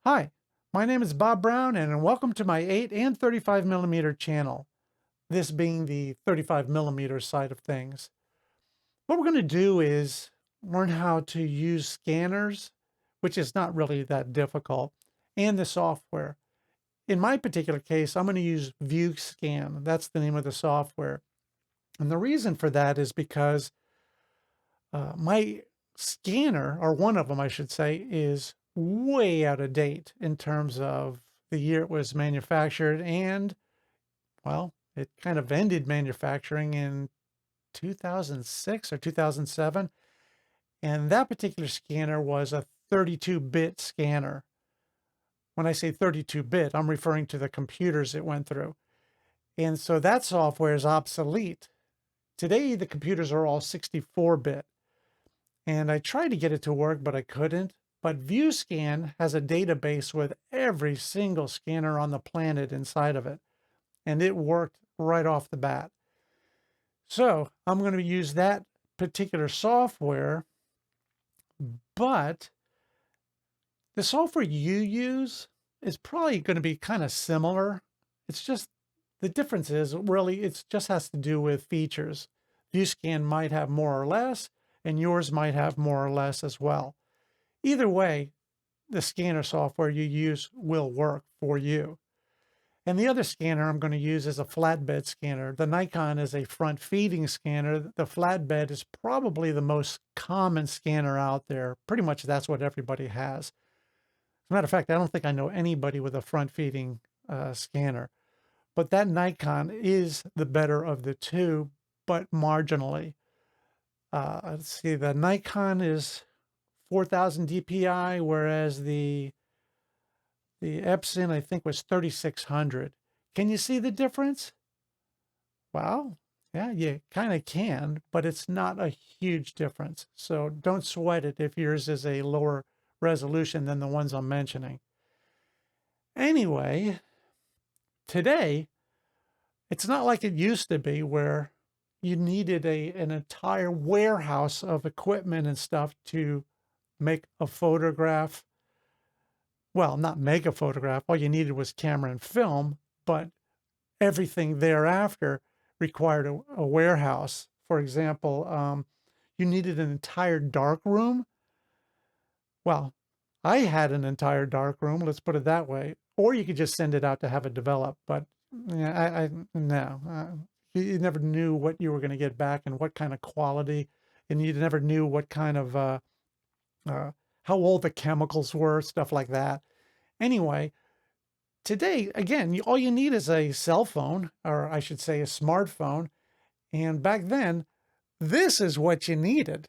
Hi, my name is Bob Brown and welcome to my 8 and 35mm channel, this being the 35mm side of things. What we're going to do is learn how to use scanners, which is not really that difficult, and the software. In my particular case, I'm going to use ViewScan. That's the name of the software. And the reason for that is because my scanner, or one of them, I should say, is way out of date in terms of the year it was manufactured. And, well, it kind of ended manufacturing in 2006 or 2007. And that particular scanner was a 32-bit scanner. When I say 32-bit, I'm referring to the computers it went through. And so that software is obsolete. Today, the computers are all 64-bit. And I tried to get it to work, but I couldn't. But ViewScan has a database with every single scanner on the planet inside of it. And it worked right off the bat. So I'm going to use that particular software, but the software you use is probably going to be kind of similar. It's just the difference is really it just has to do with features. ViewScan might have more or less, and yours might have more or less as well. Either way, the scanner software you use will work for you. And the other scanner I'm going to use is a flatbed scanner. The Nikon is a front feeding scanner. The flatbed is probably the most common scanner out there. Pretty much that's what everybody has. As a matter of fact, I don't think I know anybody with a front feeding scanner. But that Nikon is the better of the two, but marginally. Let's see, the Nikon is 4000 DPI, whereas the Epson, I think, was 3600. Can you see the difference? Well, yeah, you kind of can, but it's not a huge difference. So don't sweat it if yours is a lower resolution than the ones I'm mentioning. Anyway, today, it's not like it used to be where you needed an entire warehouse of equipment and stuff to make a photograph. Well, not make a photograph. All you needed was camera and film, but everything thereafter required a warehouse. For example, you needed an entire dark room. Well, I had an entire dark room, let's put it that way. Or you could just send it out to have it developed. But yeah, no, you never knew what you were going to get back and what kind of quality, and you never knew what kind of how old the chemicals were, stuff like that. Anyway, today, again, all you need is a cell phone, or I should say a smartphone. And back then, this is what you needed.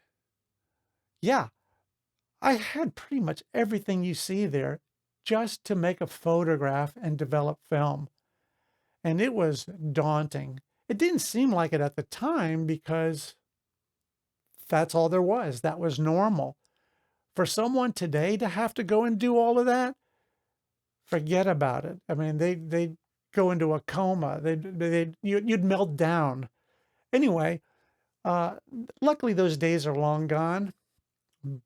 Yeah, I had pretty much everything you see there just to make a photograph and develop film. And it was daunting. It didn't seem like it at the time because that's all there was. That was normal. For someone today to have to go and do all of that, forget about it. I mean, they go into a coma. You'd melt down. Anyway, luckily those days are long gone,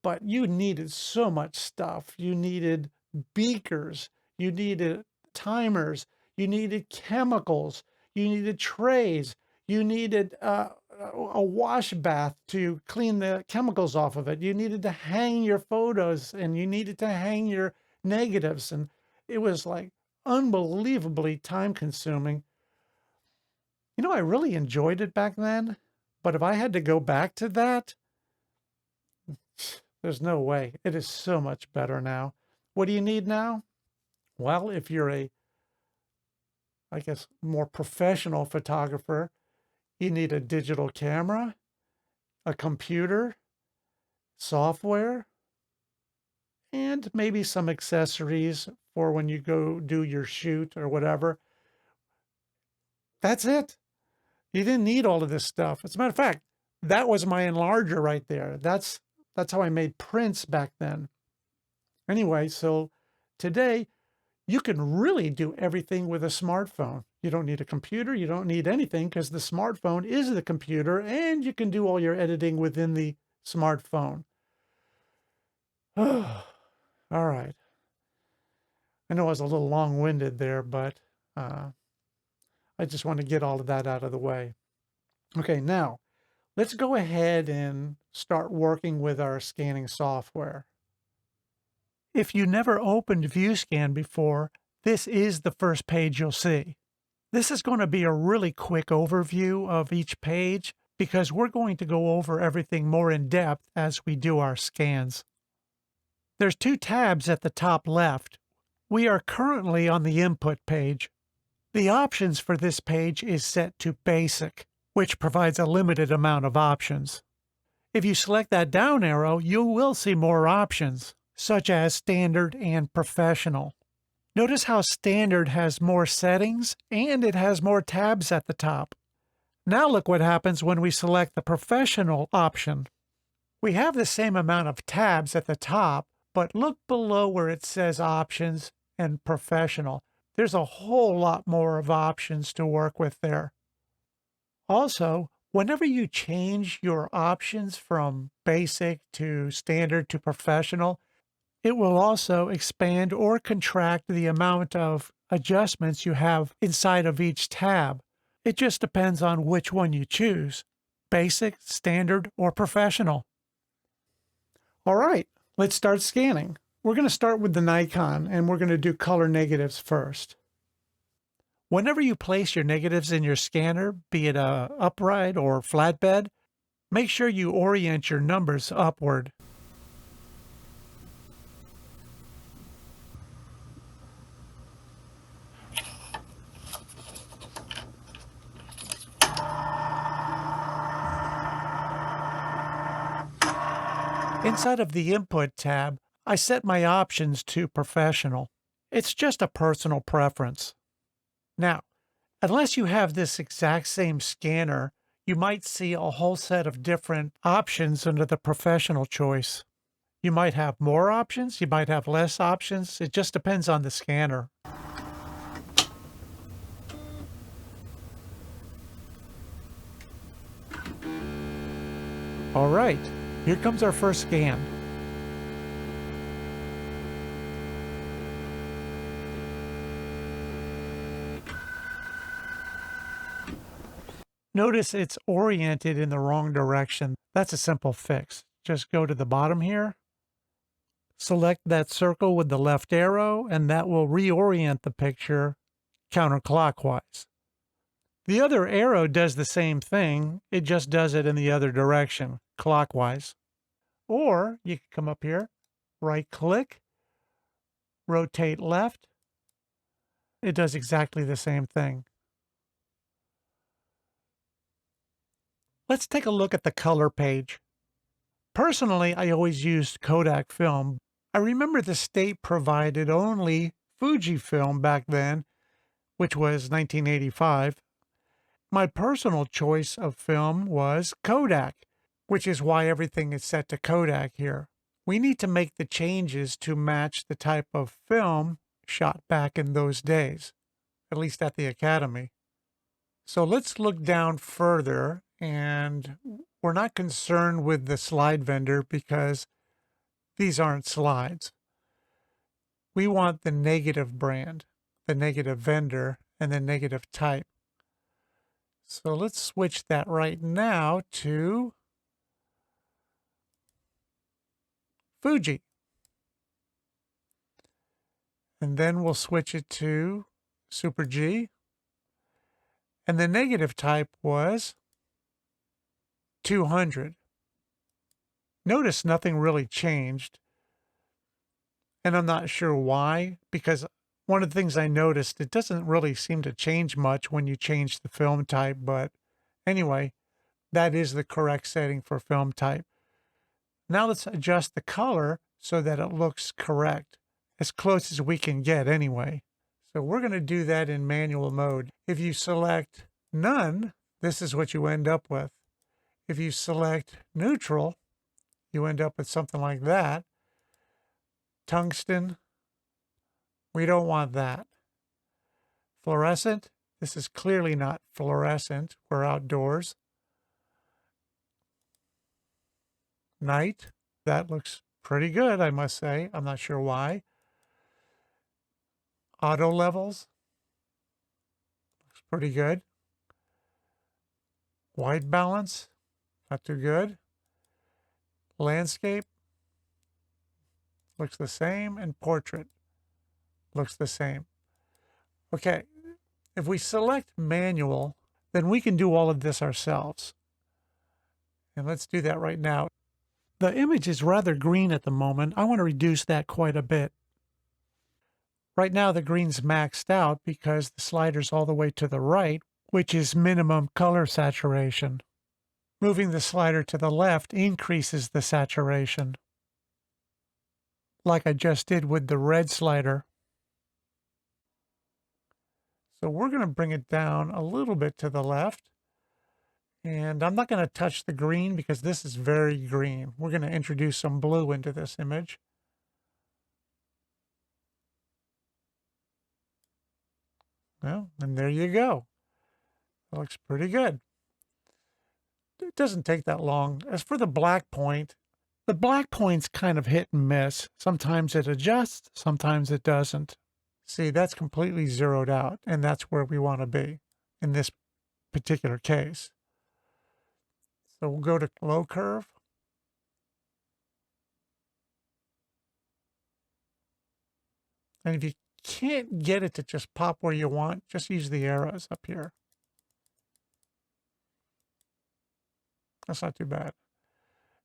but you needed so much stuff. You needed beakers, you needed timers, you needed chemicals, you needed trays, you needed a wash bath to clean the chemicals off of it. You needed to hang your photos and you needed to hang your negatives. And it was like unbelievably time consuming. You know, I really enjoyed it back then, but if I had to go back to that, there's no way. It is so much better now. What do you need now? Well, if you're I guess, more professional photographer, you need a digital camera, a computer, software, and maybe some accessories for when you go do your shoot or whatever. That's it. You didn't need all of this stuff. As a matter of fact, that was my enlarger right there. That's how I made prints back then. Anyway, so today you can really do everything with a smartphone. You don't need a computer, you don't need anything because the smartphone is the computer and you can do all your editing within the smartphone. All right. I know I was a little long-winded there, but I just want to get all of that out of the way. Okay, now let's go ahead and start working with our scanning software. If you never opened ViewScan before, this is the first page you'll see. This is going to be a really quick overview of each page because we're going to go over everything more in depth as we do our scans. There's two tabs at the top left. We are currently on the input page. The options for this page is set to basic, which provides a limited amount of options. If you select that down arrow, you will see more options, such as standard and professional. Notice how standard has more settings and it has more tabs at the top. Now look what happens when we select the professional option. We have the same amount of tabs at the top, but look below where it says options and professional. There's a whole lot more of options to work with there. Also, whenever you change your options from basic to standard to professional, it will also expand or contract the amount of adjustments you have inside of each tab. It just depends on which one you choose, basic, standard, or professional. All right, let's start scanning. We're going to start with the Nikon and we're going to do color negatives first. Whenever you place your negatives in your scanner, be it upright or flatbed, make sure you orient your numbers upward. Inside of the Input tab, I set my options to Professional. It's just a personal preference. Now, unless you have this exact same scanner, you might see a whole set of different options under the Professional choice. You might have more options, you might have less options. It just depends on the scanner. All right, here comes our first scan. Notice it's oriented in the wrong direction. That's a simple fix. Just go to the bottom here, select that circle with the left arrow, and that will reorient the picture counterclockwise. The other arrow does the same thing, it just does it in the other direction, clockwise. Or you can come up here, right-click, rotate left. It does exactly the same thing. Let's take a look at the color page. Personally, I always used Kodak film. I remember the state provided only Fujifilm back then, which was 1985. My personal choice of film was Kodak, which is why everything is set to Kodak here. We need to make the changes to match the type of film shot back in those days, at least at the Academy. So let's look down further, and we're not concerned with the slide vendor because these aren't slides. We want the negative brand, the negative vendor, and the negative type. So let's switch that right now to Fuji. And then we'll switch it to Super G. And the negative type was 200. Notice nothing really changed. And I'm not sure why, because one of the things I noticed, it doesn't really seem to change much when you change the film type, but anyway, that is the correct setting for film type. Now let's adjust the color so that it looks correct, as close as we can get anyway. So we're going to do that in manual mode. If you select none, this is what you end up with. If you select neutral, you end up with something like that. Tungsten, we don't want that. Fluorescent, this is clearly not fluorescent. We're outdoors. Night, that looks pretty good, I must say. I'm not sure why. Auto levels, looks pretty good. White balance, not too good. Landscape, looks the same. And portrait, looks the same. Okay, if we select manual, then we can do all of this ourselves. And let's do that right now. The image is rather green at the moment. I want to reduce that quite a bit. Right now the green's maxed out because the slider's all the way to the right, which is minimum color saturation. Moving the slider to the left increases the saturation, like I just did with the red slider. So we're going to bring it down a little bit to the left. And I'm not going to touch the green because this is very green. We're going to introduce some blue into this image. Well, and there you go. That looks pretty good. It doesn't take that long. As for the black point, the black point's kind of hit and miss. Sometimes it adjusts, sometimes it doesn't. See, that's completely zeroed out, and that's where we want to be in this particular case. So we'll go to low curve. And if you can't get it to just pop where you want, just use the arrows up here. That's not too bad.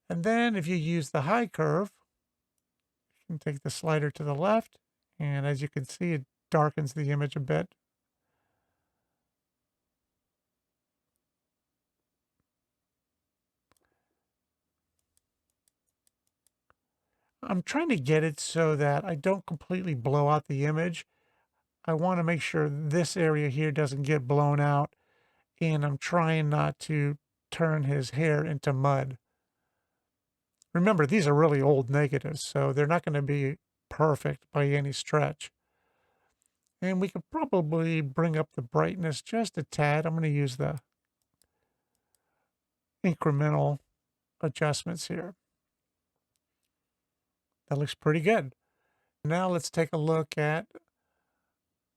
And then if you use the high curve, you can take the slider to the left, and as you can see, it darkens the image a bit. I'm trying to get it so that I don't completely blow out the image. I want to make sure this area here doesn't get blown out, and I'm trying not to turn his hair into mud. Remember, these are really old negatives, so they're not going to be perfect by any stretch. And we could probably bring up the brightness just a tad. I'm going to use the incremental adjustments here. That looks pretty good. Now let's take a look at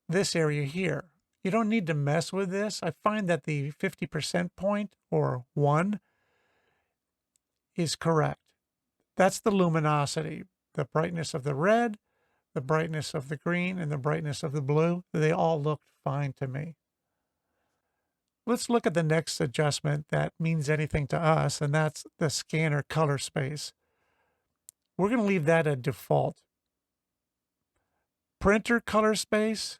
this area here. You don't need to mess with this. I find that the 50% point, or 1, is correct. That's the luminosity, the brightness of the red, the brightness of the green, and the brightness of the blue. They all look fine to me. Let's look at the next adjustment that means anything to us, and that's the scanner color space. We're going to leave that at default. Printer color space,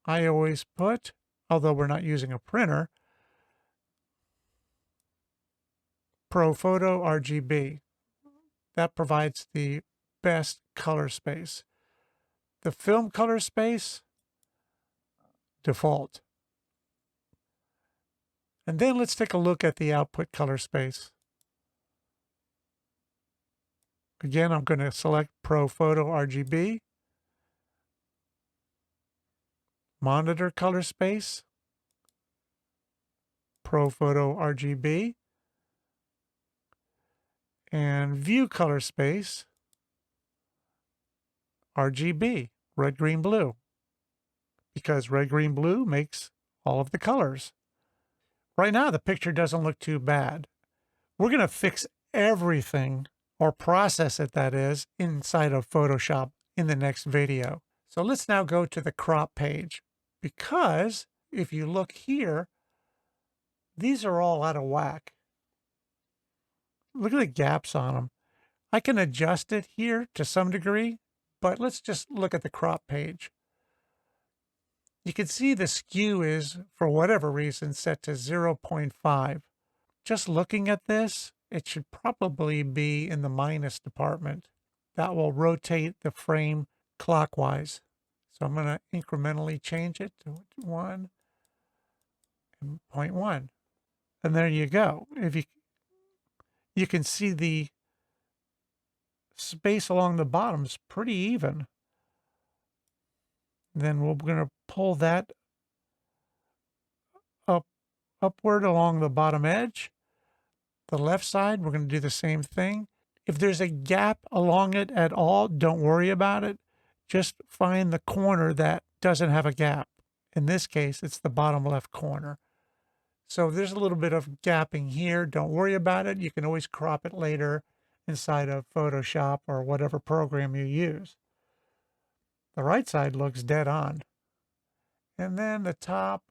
I always put, although we're not using a printer, Pro Photo RGB. That provides the best color space. The film color space, default. And then let's take a look at the output color space. Again, I'm going to select Pro Photo RGB. Monitor color space, Pro Photo RGB. And view color space, RGB, red, green, blue. Because red, green, blue makes all of the colors. Right now, the picture doesn't look too bad. We're going to fix everything, or process it, that is, inside of Photoshop in the next video. So let's now go to the crop page, because if you look here, these are all out of whack. Look at the gaps on them. I can adjust it here to some degree, but let's just look at the crop page. You can see the skew is, for whatever reason, set to 0.5. Just looking at this, it should probably be in the minus department. That will rotate the frame clockwise. So I'm going to incrementally change it to 1 and 0.1. And there you go. If you can see the space along the bottom is pretty even. Then we're going to pull that upward along the bottom edge. The left side, we're going to do the same thing. If there's a gap along it at all, don't worry about it. Just find the corner that doesn't have a gap. In this case, it's the bottom left corner. So there's a little bit of gapping here. Don't worry about it. You can always crop it later inside of Photoshop or whatever program you use. The right side looks dead on. And then the top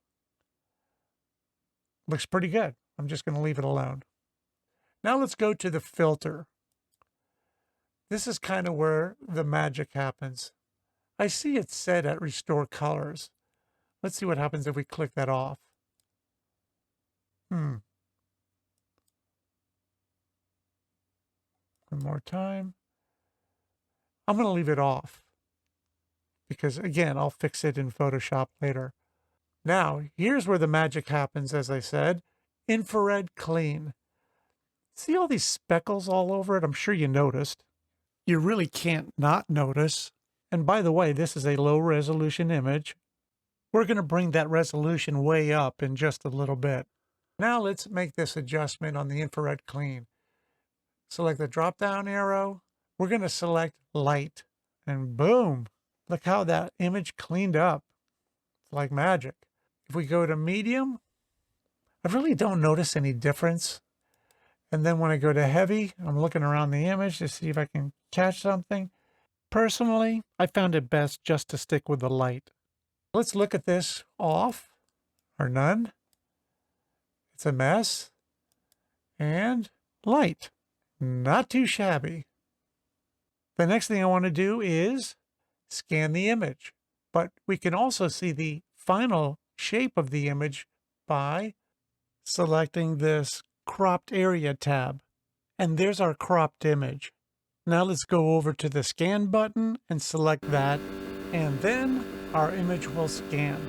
looks pretty good. I'm just going to leave it alone. Now let's go to the filter. This is kind of where the magic happens. I see it set at restore colors. Let's see what happens if we click that off. One more time. I'm going to leave it off because, again, I'll fix it in Photoshop later. Now, here's where the magic happens, as I said. Infrared clean. See all these speckles all over it? I'm sure you noticed. You really can't not notice. And by the way, this is a low resolution image. We're going to bring that resolution way up in just a little bit. Now let's make this adjustment on the infrared clean. Select the drop-down arrow. We're going to select light. And boom! Look how that image cleaned up. It's like magic. If we go to medium, I really don't notice any difference. And then when I go to heavy, I'm looking around the image to see if I can catch something. Personally, I found it best just to stick with the light. Let's look at this off or none. It's a mess. And light. Not too shabby. The next thing I want to do is scan the image. But we can also see the final shape of the image by selecting this cropped area tab. And there's our cropped image. Now let's go over to the scan button and select that. And then our image will scan.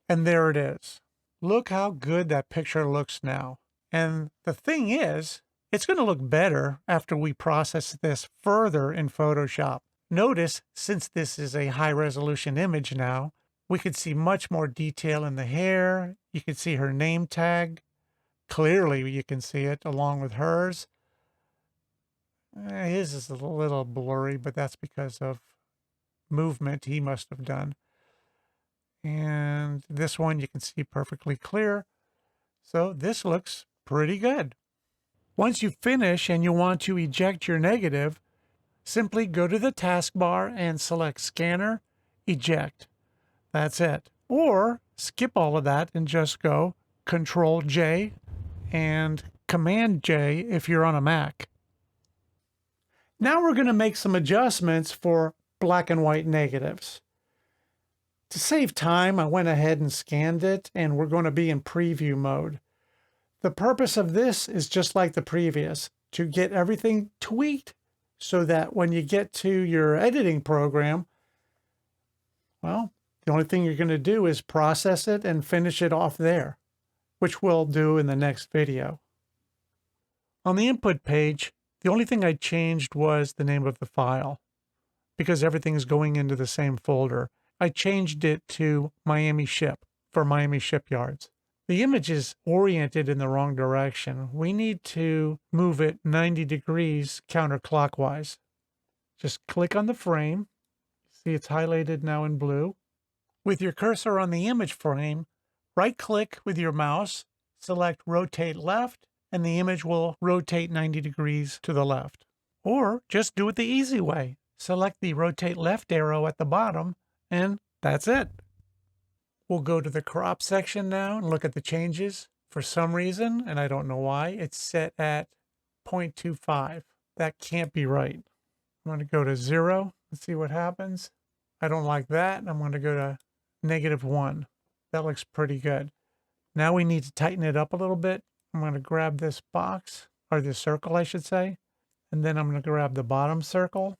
And there it is. Look how good that picture looks now. And the thing is, it's going to look better after we process this further in Photoshop. Notice, since this is a high resolution image now, we could see much more detail in the hair. You can see her name tag. Clearly you can see it along with hers. His is a little blurry, but that's because of movement he must have done. And this one you can see perfectly clear. So this looks pretty good. Once you finish and you want to eject your negative, simply go to the taskbar and select Scanner, Eject. That's it. Or skip all of that and just go Control J and Command J if you're on a Mac. Now we're going to make some adjustments for black and white negatives. To save time, I went ahead and scanned it, and we're going to be in preview mode. The purpose of this is just like the previous, to get everything tweaked so that when you get to your editing program, well, the only thing you're going to do is process it and finish it off there, which we'll do in the next video. On the input page, the only thing I changed was the name of the file, because everything is going into the same folder. I changed it to Miami Ship for Miami Shipyards. The image is oriented in the wrong direction. We need to move it 90 degrees counterclockwise. Just click on the frame. See, it's highlighted now in blue. With your cursor on the image frame, right-click with your mouse, select Rotate Left, and the image will rotate 90 degrees to the left. Or just do it the easy way. Select the Rotate Left arrow at the bottom, and that's it. We'll go to the crop section now and look at the changes. For some reason, and I don't know why, it's set at 0.25. That can't be right. I'm going to go to 0. Let's see what happens. I don't like that. I'm going to go to -1. That looks pretty good. Now we need to tighten it up a little bit. I'm going to grab this box, or this circle, I should say. And then I'm going to grab the bottom circle.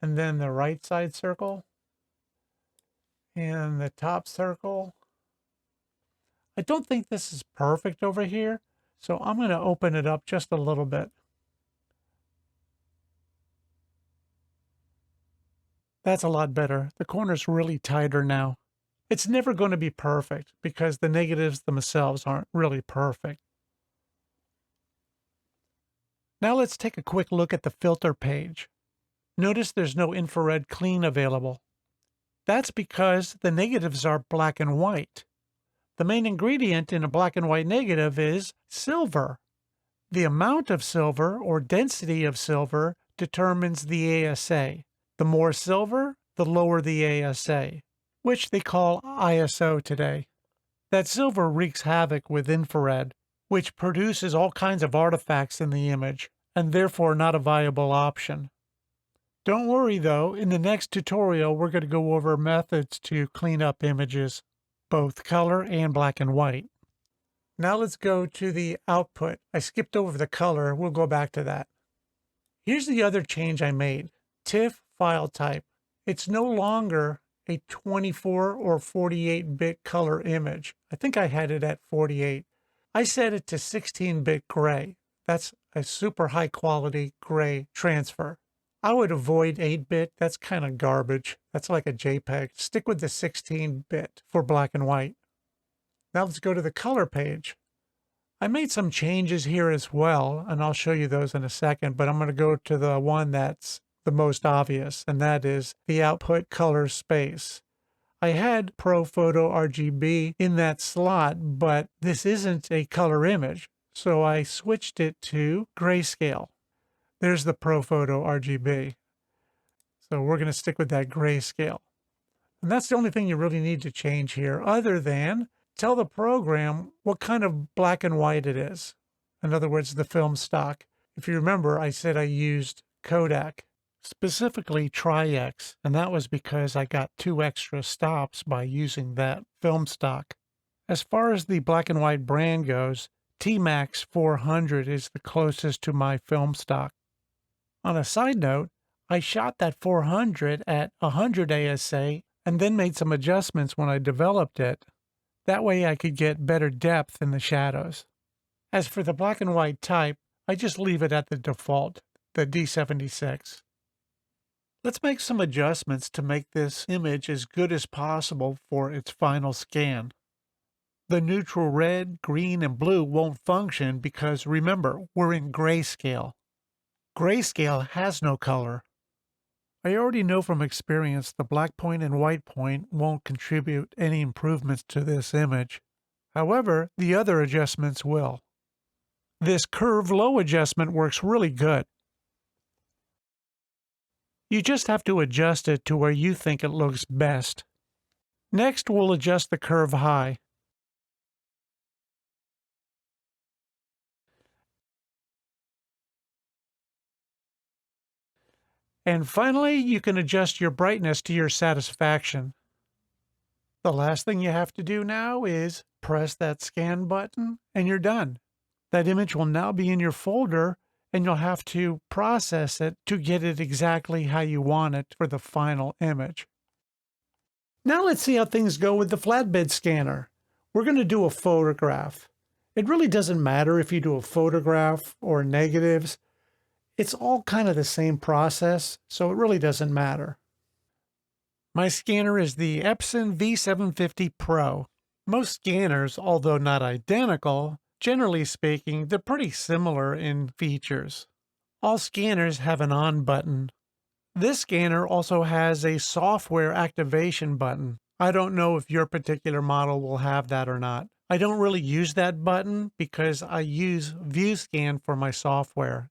And then the right side circle. And the top circle. I don't think this is perfect over here, so I'm going to open it up just a little bit. That's a lot better. The corner's really tighter now. It's never going to be perfect because the negatives themselves aren't really perfect. Now let's take a quick look at the filter page. Notice there's no infrared clean available. That's because the negatives are black and white. The main ingredient in a black and white negative is silver. The amount of silver or density of silver determines the ASA. The more silver, the lower the ASA, which they call ISO today. That silver wreaks havoc with infrared, which produces all kinds of artifacts in the image, and therefore not a viable option. Don't worry though, in the next tutorial we're going to go over methods to clean up images, both color and black and white. Now let's go to the output. I skipped over the color, we'll go back to that. Here's the other change I made. TIFF file type. It's no longer a 24 or 48-bit color image. I think I had it at 48. I set it to 16-bit gray. That's a super high quality gray transfer. I would avoid 8-bit. That's kind of garbage. That's like a JPEG. Stick with the 16-bit for black and white. Now let's go to the color page. I made some changes here as well, and I'll show you those in a second, but I'm going to go to the one that's the most obvious, and that is the output color space. I had Pro Photo RGB in that slot, but this isn't a color image, so I switched it to grayscale. There's the Pro Photo RGB. So we're going to stick with that grayscale. And that's the only thing you really need to change here, other than tell the program what kind of black and white it is. In other words, the film stock. If you remember, I said I used Kodak, specifically Tri-X, and that was because I got 2 extra stops by using that film stock. As far as the black and white brand goes, T-Max 400 is the closest to my film stock. On a side note, I shot that 400 at 100 ASA and then made some adjustments when I developed it. That way I could get better depth in the shadows. As for the black and white type, I just leave it at the default, the D76. Let's make some adjustments to make this image as good as possible for its final scan. The neutral red, green, and blue won't function because, remember, we're in grayscale. Grayscale has no color. I already know from experience the black point and white point won't contribute any improvements to this image. However, the other adjustments will. This curve low adjustment works really good. You just have to adjust it to where you think it looks best. Next, we'll adjust the curve high. And finally, you can adjust your brightness to your satisfaction. The last thing you have to do now is press that scan button and you're done. That image will now be in your folder and you'll have to process it to get it exactly how you want it for the final image. Now let's see how things go with the flatbed scanner. We're going to do a photograph. It really doesn't matter if you do a photograph or negatives. It's all kind of the same process, so it really doesn't matter. My scanner is the Epson V750 Pro. Most scanners, although not identical, generally speaking, they're pretty similar in features. All scanners have an on button. This scanner also has a software activation button. I don't know if your particular model will have that or not. I don't really use that button because I use ViewScan for my software.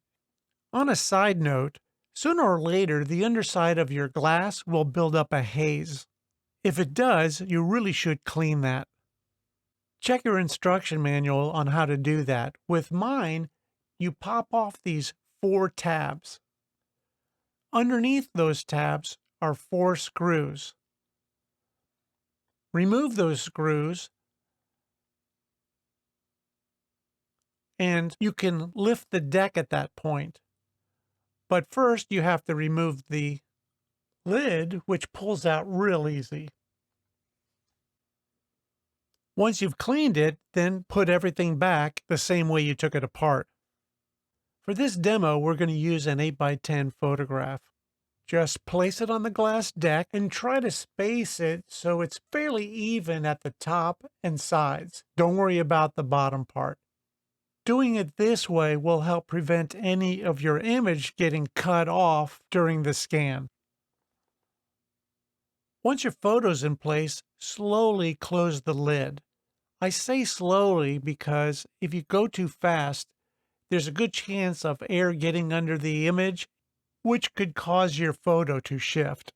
On a side note, sooner or later, the underside of your glass will build up a haze. If it does, you really should clean that. Check your instruction manual on how to do that. With mine, you pop off these 4 tabs. Underneath those tabs are 4 screws. Remove those screws and you can lift the deck at that point. But first you have to remove the lid, which pulls out real easy. Once you've cleaned it, then put everything back the same way you took it apart. For this demo, we're going to use an 8x10 photograph. Just place it on the glass deck and try to space it so it's fairly even at the top and sides. Don't worry about the bottom part. Doing it this way will help prevent any of your image getting cut off during the scan. Once your photo's in place, slowly close the lid. I say slowly because if you go too fast, there's a good chance of air getting under the image, which could cause your photo to shift.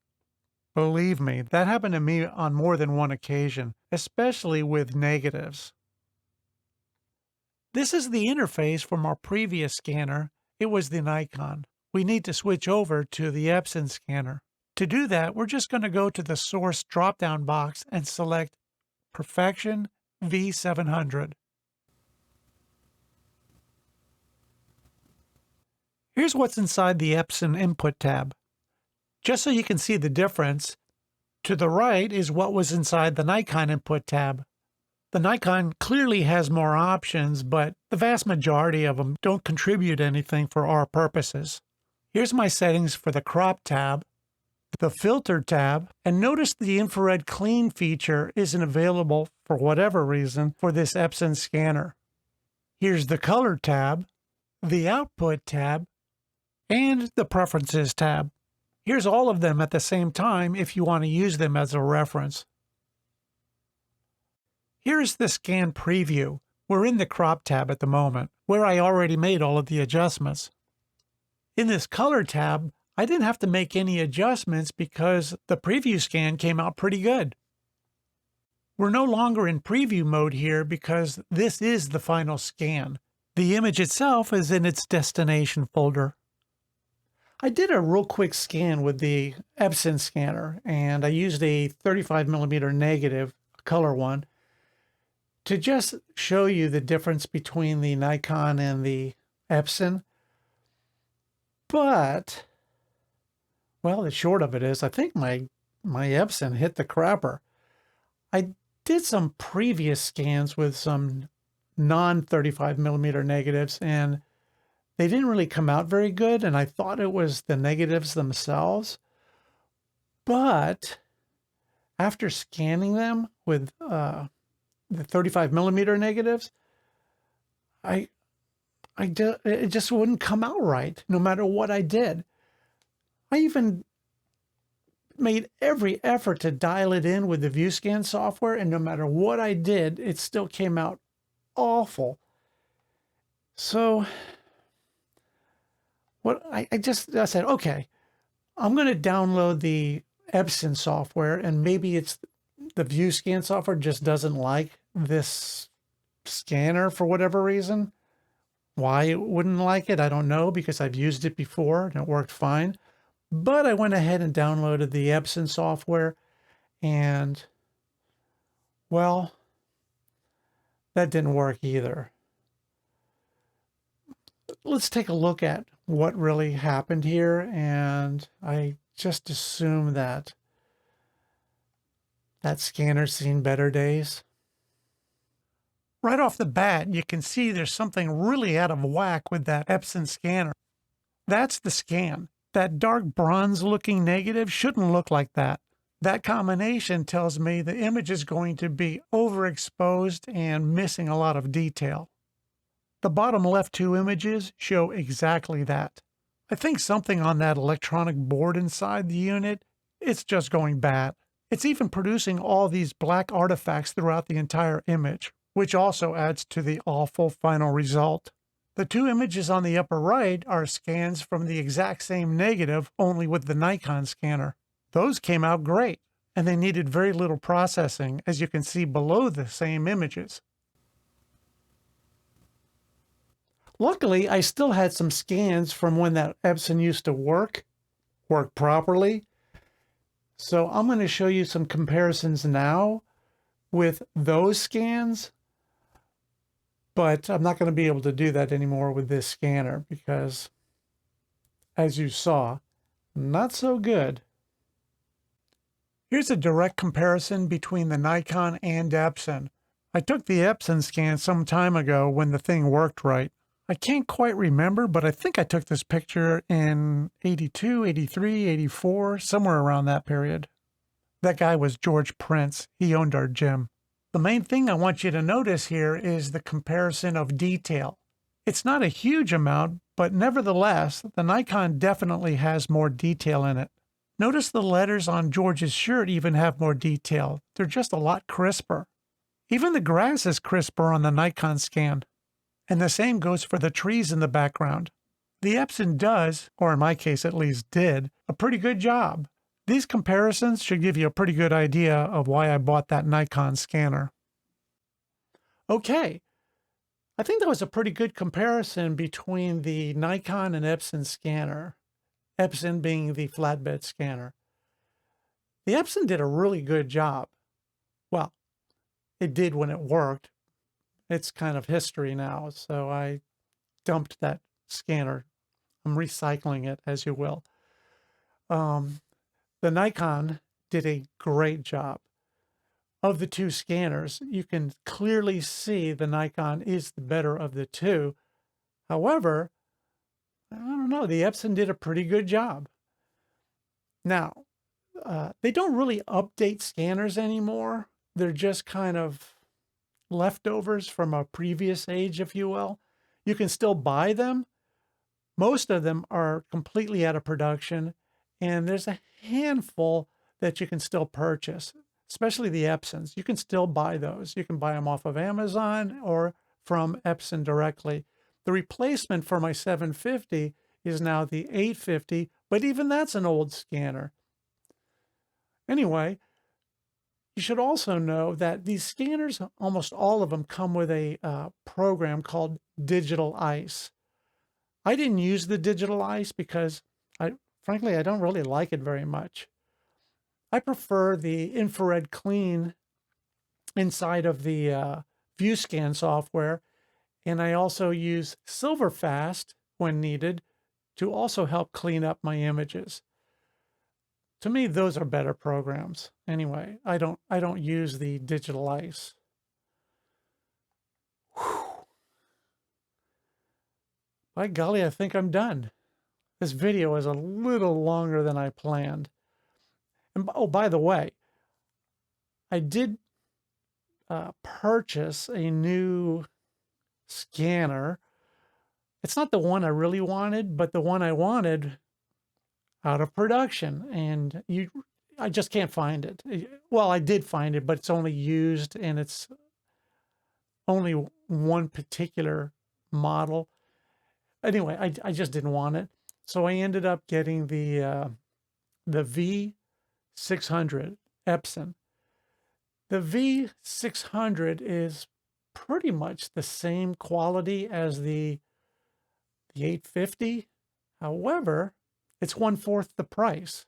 Believe me, that happened to me on more than one occasion, especially with negatives. This is the interface from our previous scanner. It was the Nikon. We need to switch over to the Epson scanner. To do that, we're just going to go to the source drop-down box and select Perfection V700. Here's what's inside the Epson input tab. Just so you can see the difference, to the right is what was inside the Nikon input tab. The Nikon clearly has more options, but the vast majority of them don't contribute anything for our purposes. Here's my settings for the crop tab, the filter tab, and notice the infrared clean feature isn't available for whatever reason for this Epson scanner. Here's the color tab, the output tab, and the preferences tab. Here's all of them at the same time if you want to use them as a reference. Here's the scan preview. We're in the crop tab at the moment, where I already made all of the adjustments. In this color tab, I didn't have to make any adjustments because the preview scan came out pretty good. We're no longer in preview mode here because this is the final scan. The image itself is in its destination folder. I did a real quick scan with the Epson scanner, and I used a 35mm negative, color one, to just show you the difference between the Nikon and the Epson. But, well, the short of it is, I think my Epson hit the crapper. I did some previous scans with some non-35mm negatives, and they didn't really come out very good, and I thought it was the negatives themselves. But after scanning them with the 35mm negatives, it just wouldn't come out right, no matter what I did. I even made every effort to dial it in with the ViewScan software, and no matter what I did, it still came out awful. So I said, okay, I'm going to download the Epson software, and maybe it's the ViewScan software just doesn't like this scanner for whatever reason. Why it wouldn't like it, I don't know, because I've used it before and it worked fine. But I went ahead and downloaded the Epson software, and, well, that didn't work either. Let's take a look at what really happened here, and I just assume that that scanner's seen better days. Right off the bat, you can see there's something really out of whack with that Epson scanner. That's the scan. That dark bronze-looking negative shouldn't look like that. That combination tells me the image is going to be overexposed and missing a lot of detail. The bottom left 2 images show exactly that. I think something on that electronic board inside the unit, it's just going bad. It's even producing all these black artifacts throughout the entire image, which also adds to the awful final result. The 2 images on the upper right are scans from the exact same negative, only with the Nikon scanner. Those came out great. and they needed very little processing, as you can see below the same images. Luckily, I still had some scans from when that Epson used to work properly. So I'm going to show you some comparisons now with those scans, but I'm not going to be able to do that anymore with this scanner because, as you saw, not so good. Here's a direct comparison between the Nikon and Epson. I took the Epson scan some time ago when the thing worked right. I can't quite remember, but I think I took this picture in 82, 83, 84, somewhere around that period. That guy was George Prince. He owned our gym. The main thing I want you to notice here is the comparison of detail. It's not a huge amount, but nevertheless, the Nikon definitely has more detail in it. Notice the letters on George's shirt even have more detail. They're just a lot crisper. Even the grass is crisper on the Nikon scan. And the same goes for the trees in the background. The Epson does, or in my case at least did, a pretty good job. These comparisons should give you a pretty good idea of why I bought that Nikon scanner. Okay, I think that was a pretty good comparison between the Nikon and Epson scanner. Epson being the flatbed scanner. The Epson did a really good job. Well, it did when it worked. It's kind of history now, so I dumped that scanner. I'm recycling it, as you will. The Nikon did a great job. Of the two scanners, you can clearly see the Nikon is the better of the two. However, I don't know, the Epson did a pretty good job. Now, they don't really update scanners anymore. They're just kind of leftovers from a previous age, if you will. You can still buy them. Most of them are completely out of production, and there's a handful that you can still purchase, especially the Epsons. You can still buy those. You can buy them off of Amazon or from Epson directly. The replacement for my 750 is now the 850, but even that's an old scanner. Anyway, you should also know that these scanners, almost all of them, come with a program called digitize. I didn't use the digitize because, frankly, I don't really like it very much. I prefer the infrared clean inside of the ViewScan software, and I also use Silverfast when needed to also help clean up my images. To me, those are better programs. Anyway, I don't use the digitize. Whew. By golly, I think I'm done. This video is a little longer than I planned. And oh, by the way, I did purchase a new scanner. It's not the one I really wanted, but the one I wanted out of production, and I just can't find it. Well, I did find it, but it's only used, and it's only one particular model. Anyway, I just didn't want it, so I ended up getting the V600 Epson. The V600 is pretty much the same quality as the 850. However, it's 1/4 the price.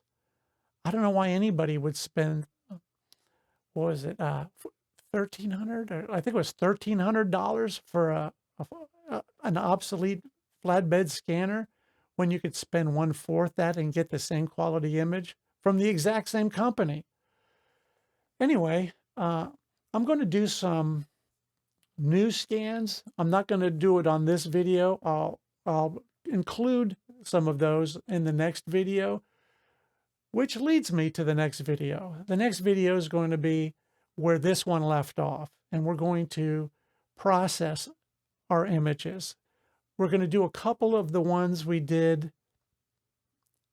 I don't know why anybody would spend, what was it, $1,300? I think it was $1,300 for an obsolete flatbed scanner when you could spend 1/4 that and get the same quality image from the exact same company. Anyway, I'm going to do some new scans. I'm not going to do it on this video. I'll include some of those in the next video, which leads me to the next video. The next video is going to be where this one left off, and we're going to process our images. We're going to do a couple of the ones we did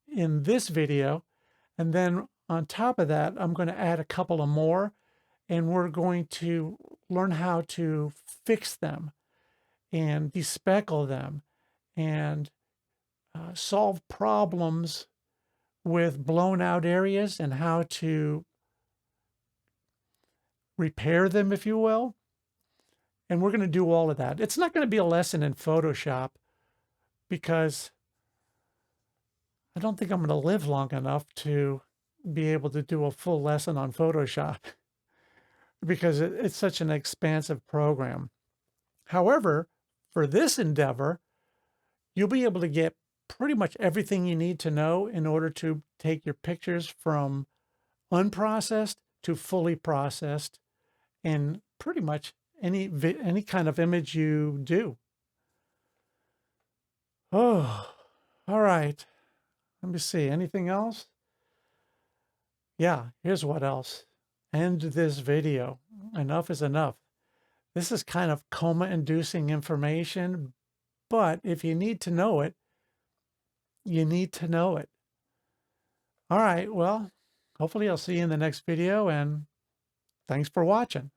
in this video, and then on top of that, I'm going to add a couple of more, and we're going to learn how to fix them and despeckle them and solve problems with blown out areas and how to repair them, if you will. And we're going to do all of that. It's not going to be a lesson in Photoshop because I don't think I'm going to live long enough to be able to do a full lesson on Photoshop because it's such an expansive program. However, for this endeavor, you'll be able to get pretty much everything you need to know in order to take your pictures from unprocessed to fully processed in pretty much any kind of image you do. Oh, all right. Let me see. Anything else? Yeah, here's what else. End this video. Enough is enough. This is kind of coma-inducing information, but if you need to know it, you need to know it. All right, well, hopefully I'll see you in the next video, and thanks for watching.